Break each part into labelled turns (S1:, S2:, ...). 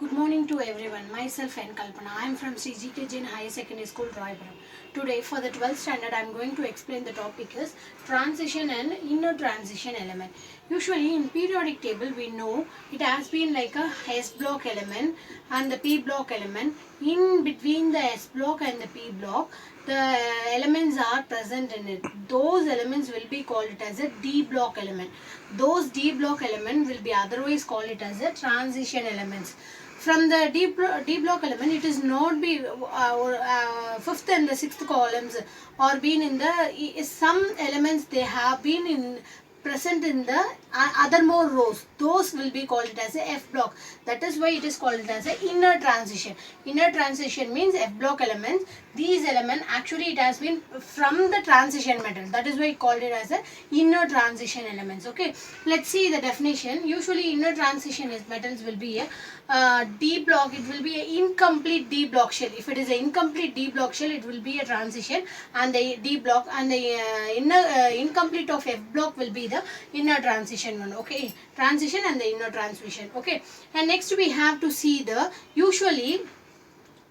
S1: Good morning to everyone. Myself N. Kalpana. I am from CGK Jain Higher Secondary School, Roypuram. Today for the 12th standard I am going to explain the topic is transition and inner transition element. Usually in periodic table we know it has been like a S block element and the P block element. In between the S block and the P block the elements are present in it. Those elements will be called it as a D block element. Those D block element will be otherwise called it as a transition elements. From the D block element, it is not be fifth and the sixth columns or been in the some elements they have been in present in the other more rows. Those will be called it as a F block. That is why it is called it as a inner transition. Inner transition means F block elements. These elements actually it has been from the transition metal. That is why it called it as a inner transition elements. Okay, let's see the definition. Usually inner transition is metals will be a D block. It will be an incomplete D block shell. If it is an incomplete D block shell, it will be a transition, and the D block and the incomplete of F block will be the inner transition one. Okay, transition and the inner transition. Okay, and next we have to see the usually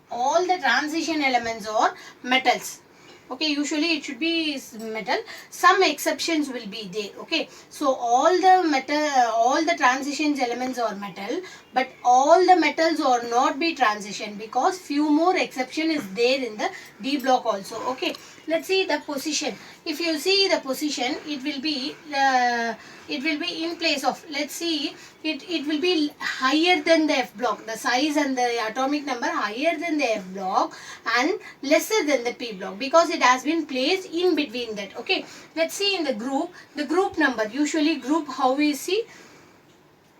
S1: all the transition elements are metals. Okay, usually it should be metal. Some exceptions will be there. Okay, so all the transitions elements are metal, but all the metals are not be transition because few more exception is there in the D block also. Okay, let's see the position. If you see the position, it will be in place of, let's see, it will be higher than the F block. The size and the atomic number higher than the F block and lesser than the P block because it has been placed in between that. Okay, let's see in the group number. Usually group, how we see,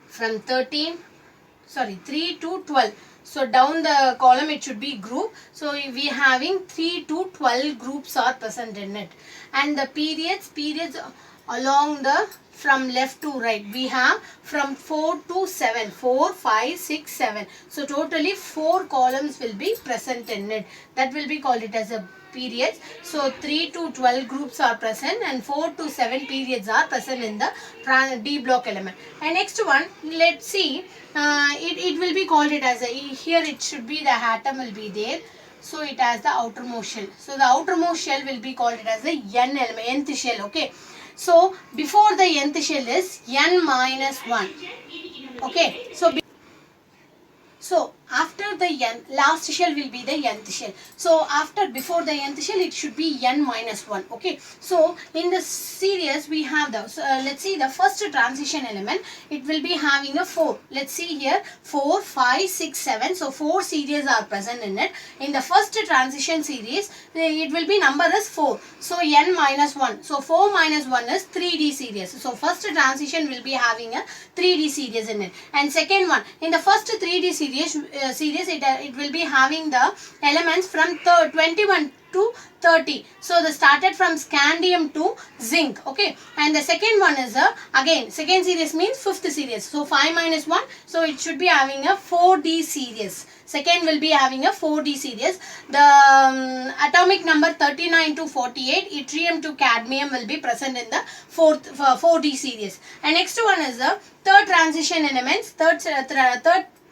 S1: from 3 to 12. So down the column it should be group. So we having 3 to 12 groups are present in it. And the periods along the from left to right we have from 4 to 7, 4, 5, 6, 7. So totally 4 columns will be present in it. That will be called it as a periods. So 3 to 12 groups are present and 4 to 7 periods are present in the D block element. And next one, let's see, it will be called it as a, here it should be the atom will be there. So it has the outermost shell. So the outermost shell will be called it as the N element, nth shell. Okay. So before the nth shell is N minus 1. Okay. So after the N, last shell will be the nth shell. So before the nth shell, it should be N minus 1. Okay. So in the series we have the, let's see the first transition element. It will be having a 4. Let's see here 4, 5, 6, 7. So 4 series are present in it. In the first transition series, it will be number is 4. So N minus 1. So 4 minus 1 is 3D series. So first transition will be having a 3D series in it. And second one, in the first 3D series, it will be having the elements from 21 to 30. So they started from scandium to zinc. Okay, and the second one is again second series means fifth series. So 5 minus 1. So it should be having a 4D series. Second will be having a 4D series. The atomic number 39 to 48, yttrium to cadmium will be present in the 4D series. And next one is the third transition elements. Third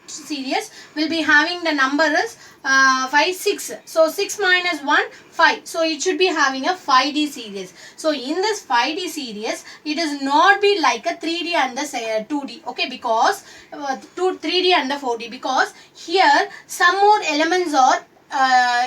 S1: series will be having the number is 5, 6. So 6 minus 1, 5. So it should be having a 5D series. So in this 5D series, it is not be like a 3D and the 2D. Okay, because 3D and the 4D, because here some more elements are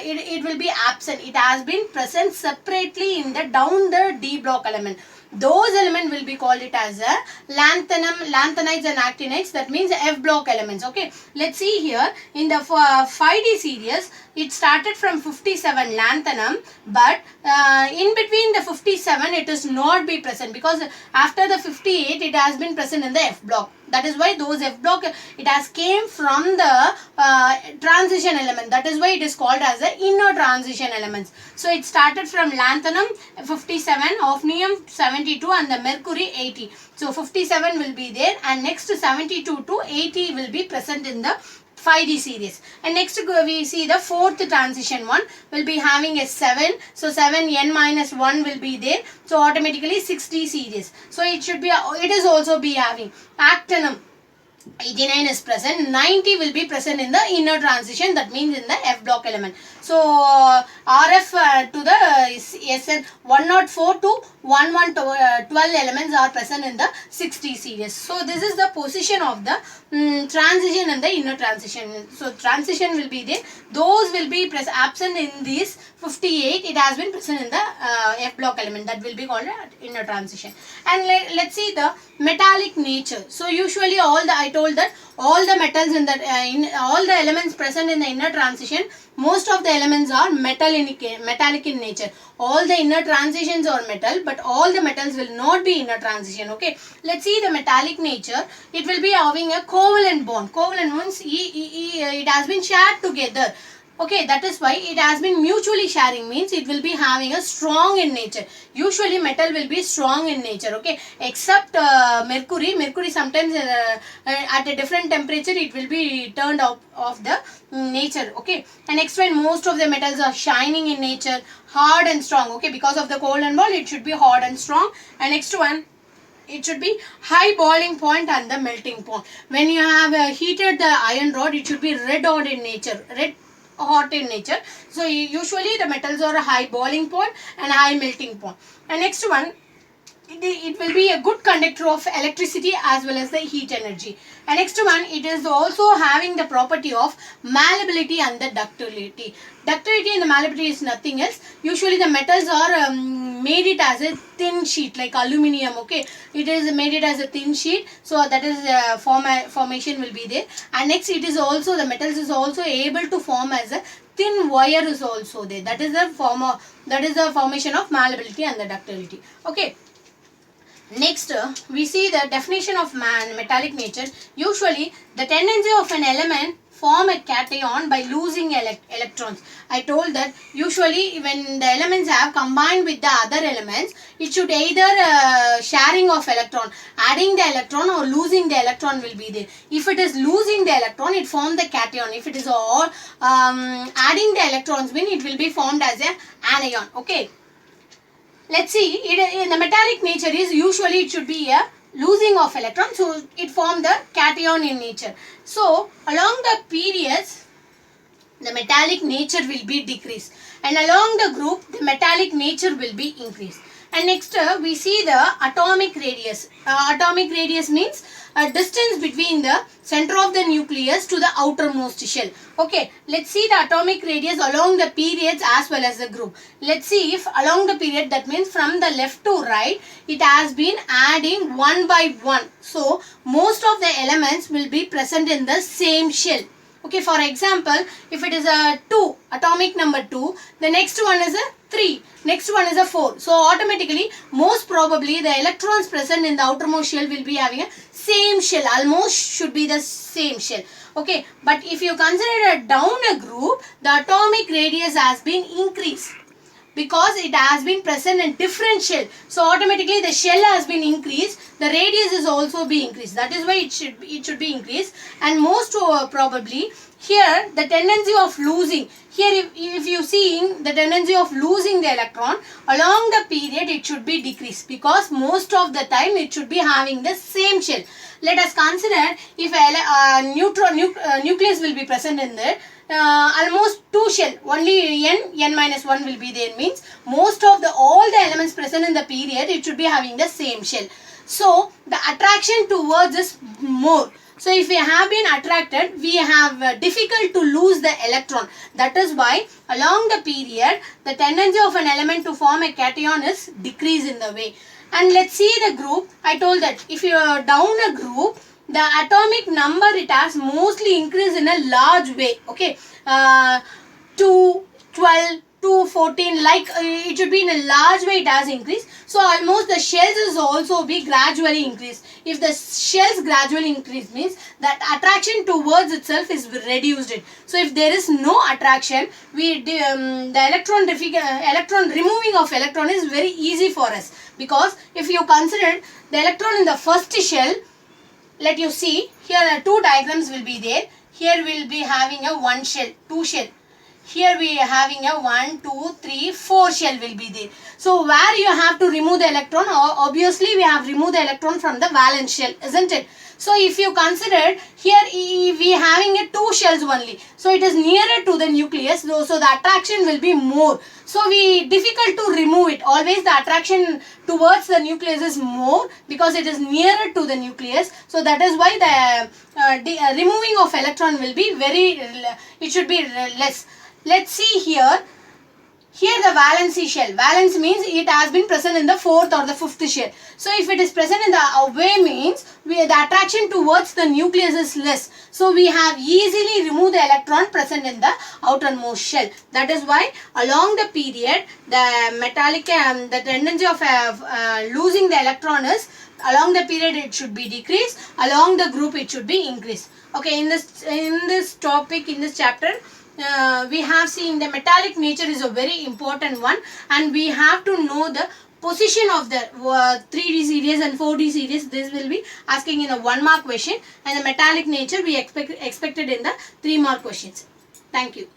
S1: it will be absent. It has been present separately in the down the D block element. Those elements will be called it as a lanthanides and actinides. That means F block elements. Okay, let's see here in the 5D series, it started from 57 lanthanum, but in between the 57 it is not be present because after the 58 it has been present in the F block. That is why those F block, it has came from the transition element. That is why it is called as the inner transition elements. So it started from lanthanum 57, hafnium 72 and the mercury 80. So 57 will be there and next 72 to 80 will be present in the 5D series. And next we see the fourth transition one will be having a 7. So 7 N minus 1 will be there. So automatically 6D series. So it should be, it is also be having actinium. 89 is present, 90 will be present in the inner transition, that means in the F block element. So RF to the SN 104 to 1112 elements are present in the 60 series. So this is the position of the transition and the inner transition. So transition will be there, those will be absent in these 58. It has been present in the F block element, that will be called inner transition. And let's see the metallic nature. So usually I told that all the metals in the all the elements present in the inner transition, most of the elements are metallic in nature. All the inner transitions are metal, but all the metals will not be inner transition. Okay, let's see the metallic nature. It will be having a covalent bond. Covalent means it has been shared together. Okay, that is why it has been mutually sharing, means it will be having a strong in nature. Usually metal will be strong in nature, okay, except mercury. Mercury sometimes at a different temperature it will be turned out of the nature. Okay, and next one, most of the metals are shining in nature, hard and strong. Okay, because of the covalent bond it should be hard and strong. And next one, it should be high boiling point and the melting point. When you have heated the iron rod, it should be red hot in nature, red hot in nature. So usually the metals are a high boiling point and high melting point. And next one, it will be a good conductor of electricity as well as the heat energy. And next one, it is also having the property of malleability and the ductility. Ductility and the malleability is nothing else. Usually the metals are made it as a thin sheet like aluminium. Okay, it is made it as a thin sheet, so that is formation will be there. And next, it is also, the metals is also able to form as a thin wire is also there. That is the formation of malleability and the ductility. Okay. Next, we see the definition of metallic nature. Usually, the tendency of an element form a cation by losing electrons. I told that usually when the elements have combined with the other elements, it should either sharing of electron, adding the electron, or losing the electron will be there. If it is losing the electron, it form the cation. If it is all adding the electrons, it will be formed as a anion. Okay. Let's see, in the metallic nature is usually it should be a losing of electrons, so it formed the cation in nature. So along the periods, the metallic nature will be decreased, and along the group the metallic nature will be increased. And next we see the atomic radius. Atomic radius means a distance between the center of the nucleus to the outermost shell. Okay, let's see the atomic radius along the periods as well as the group. Let's see if along the period, that means from the left to right, it has been adding one by one. So most of the elements will be present in the same shell. Okay, for example, if it is a 2, atomic number 2, the next one is a 3, next one is a 4. So automatically, most probably the electrons present in the outermost shell will be having a same shell, almost should be the same shell. Okay, but if you consider down a group, the atomic radius has been increased, because it has been present in different shell. So automatically the shell has been increased, the radius is also be increased. That is why it should be increased. And most probably here the tendency of losing, here if you see the tendency of losing the electron along the period, it should be decreased, because most of the time it should be having the same shell. Let us consider if a nucleus will be present in there, almost 2 shell, only n minus 1 will be there, means most of all the elements present in the period, it should be having the same shell. So the attraction towards is more. So if we have been attracted, we have difficult to lose the electron. That is why along the period, the tendency of an element to form a cation is decrease in the way. And let's see the group. I told that if you are down a group, the atomic number, it has mostly increased in a large way. Okay, 2, 12, 2, 14, like it should be in a large way, it has increased. So almost the shells is also be gradually increased. If the shells gradually increase, means that attraction towards itself is reduced. So if there is no attraction, the electron removing of electron is very easy for us, because if you consider the electron in the first shell, let you see here 2 diagrams will be there. Here we will be having a 1 shell, 2 shell. Here we are having a 1, 2, 3, 4 shell will be there. So where you have to remove the electron, obviously we have removed the electron from the valence shell, isn't it? So if you consider here we having a two shells only, so it is nearer to the nucleus, so the attraction will be more. So we difficult to remove it. Always the attraction towards the nucleus is more because it is nearer to the nucleus. So that is why the removing of electron will be it should be less. Let's see here. Here the valency shell. Valence means it has been present in the fourth or the fifth shell. So if it is present in the away means the attraction towards the nucleus is less. So we have easily removed the electron present in the outermost shell. That is why along the period the metallic the tendency of losing the electron is along the period it should be decreased, along the group it should be increased. Okay, in this topic, in this chapter, we have seen the metallic nature is a very important one, and we have to know the position of the 3D series and 4D series. This will be asking in a 1 mark question, and the metallic nature we expected in the 3 mark questions. Thank you.